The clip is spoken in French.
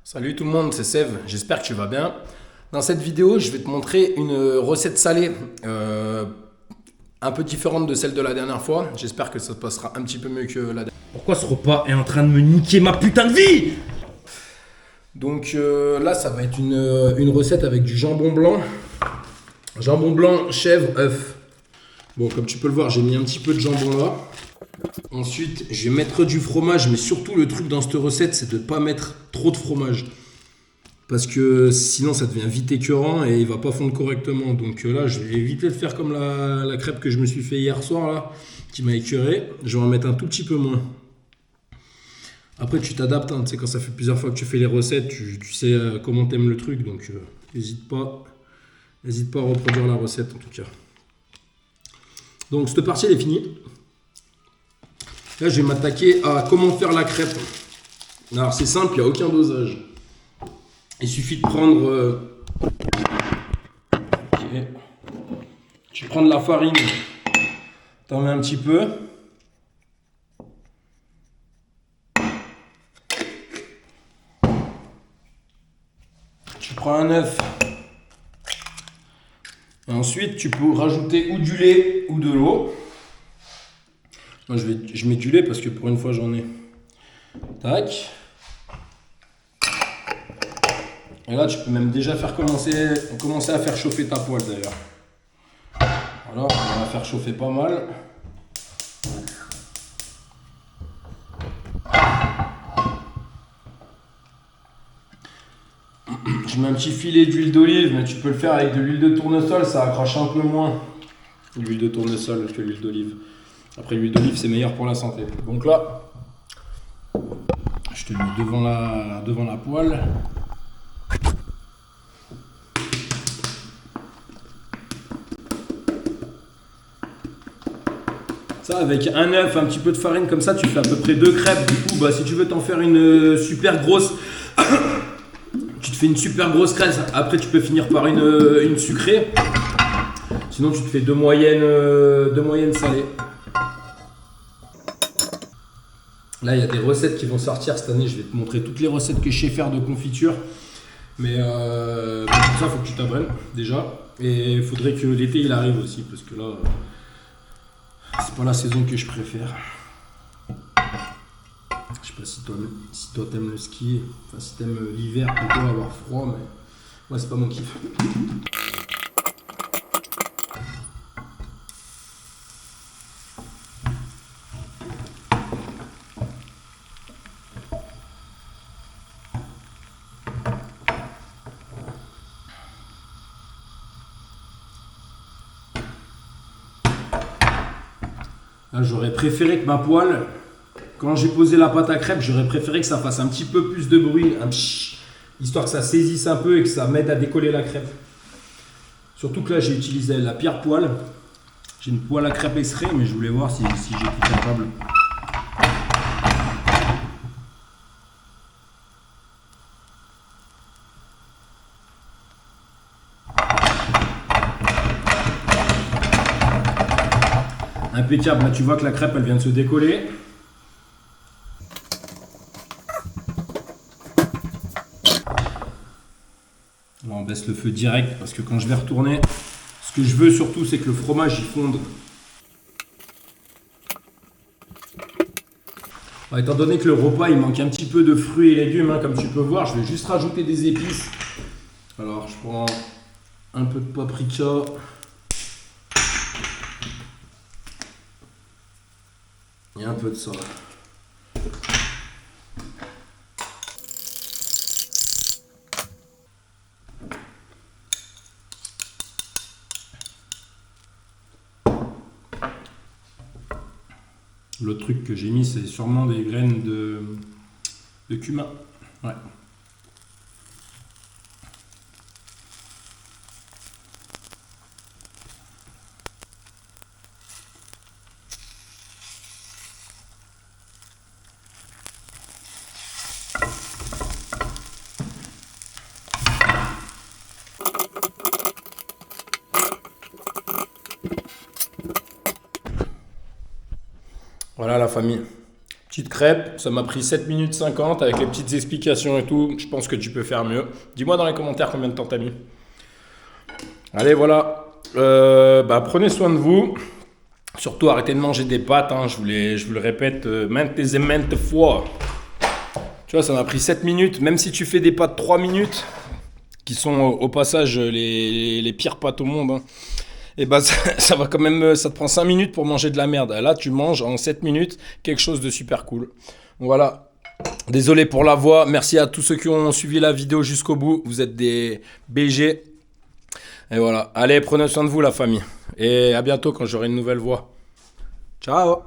Salut tout le monde, c'est Sev, j'espère que tu vas bien. Dans cette vidéo, je vais te montrer une recette salée un peu différente de celle de la dernière fois. J'espère que ça te passera un petit peu mieux que la dernière. Pourquoi ce repas est en train de me niquer ma putain de vie? Donc là, ça va être une recette avec du jambon blanc. Jambon blanc, chèvre, œuf. Bon, comme tu peux le voir, j'ai mis un petit peu de jambon là. Ensuite, je vais mettre du fromage, mais surtout le truc dans cette recette, c'est de ne pas mettre trop de fromage. Parce que sinon, ça devient vite écœurant et il va pas fondre correctement. Donc là, je vais éviter de faire comme la crêpe que je me suis fait hier soir, là, qui m'a écœuré. Je vais en mettre un tout petit peu moins. Après, tu t'adaptes, hein, tu sais, quand ça fait plusieurs fois que tu fais les recettes, tu sais comment t'aimes le truc. Donc, n'hésite pas à reproduire la recette, en tout cas. Donc, cette partie, elle est finie. Là, je vais m'attaquer à comment faire la crêpe. Alors, c'est simple, il n'y a aucun dosage. Il suffit de prendre... Tu prends de la farine, t'en mets un petit peu. Tu prends un œuf. Et ensuite, tu peux rajouter ou du lait ou de l'eau. Moi, je mets du lait parce que pour une fois, j'en ai. Tac. Et là, tu peux même déjà commencer à faire chauffer ta poêle d'ailleurs. Voilà, on va faire chauffer pas mal. Je mets un petit filet d'huile d'olive, mais tu peux le faire avec de l'huile de tournesol, ça accroche un peu moins. L'huile de tournesol que l'huile d'olive. Après, l'huile d'olive, c'est meilleur pour la santé. Donc là, je te mets devant la poêle. Ça, avec un œuf, un petit peu de farine, comme ça, tu fais à peu près 2 crêpes. Du coup, bah, si tu veux t'en faire une super grosse, tu te fais une super grosse crêpe. Après, tu peux finir par une sucrée. Sinon, tu te fais deux moyennes salées. Là, il y a des recettes qui vont sortir cette année. Je vais te montrer toutes les recettes que je sais faire de confiture. Mais pour ça, il faut que tu t'abonnes déjà. Et il faudrait que l'été il arrive aussi, parce que là, c'est pas la saison que je préfère. Je sais pas si toi t'aimes le ski, enfin si t'aimes l'hiver plutôt avoir froid, mais moi c'est pas mon kiff. Là, j'aurais préféré que ma poêle, quand j'ai posé la pâte à crêpes, j'aurais préféré que ça fasse un petit peu plus de bruit, histoire que ça saisisse un peu et que ça m'aide à décoller la crêpe. Surtout que là, j'ai utilisé la pire poêle. J'ai une poêle à crêpes Esré, mais je voulais voir si j'étais capable. Impeccable, là tu vois que la crêpe elle vient de se décoller. Là on baisse le feu direct parce que quand je vais retourner, ce que je veux surtout c'est que le fromage il fonde. Bon, étant donné que le repas il manque un petit peu de fruits et légumes, hein, comme tu peux voir, je vais juste rajouter des épices. Alors je prends un peu de paprika. Et un peu de ça. L'autre truc que j'ai mis, c'est sûrement des graines de cumin. Ouais. Voilà la famille. Petite crêpe, ça m'a pris 7 minutes 50 avec les petites explications et tout. Je pense que tu peux faire mieux. Dis-moi dans les commentaires combien de temps t'as mis. Allez, voilà. Prenez soin de vous. Surtout, arrêtez de manger des pâtes. Hein. Je vous le répète maintes et maintes fois. Tu vois, ça m'a pris 7 minutes. Même si tu fais des pâtes 3 minutes, qui sont au passage les pires pâtes au monde, hein. Et bah ça va quand même, ça te prend 5 minutes pour manger de la merde. Là, tu manges en 7 minutes quelque chose de super cool. Voilà. Désolé pour la voix. Merci à tous ceux qui ont suivi la vidéo jusqu'au bout. Vous êtes des BG. Et voilà. Allez, prenez soin de vous, la famille. Et à bientôt quand j'aurai une nouvelle voix. Ciao.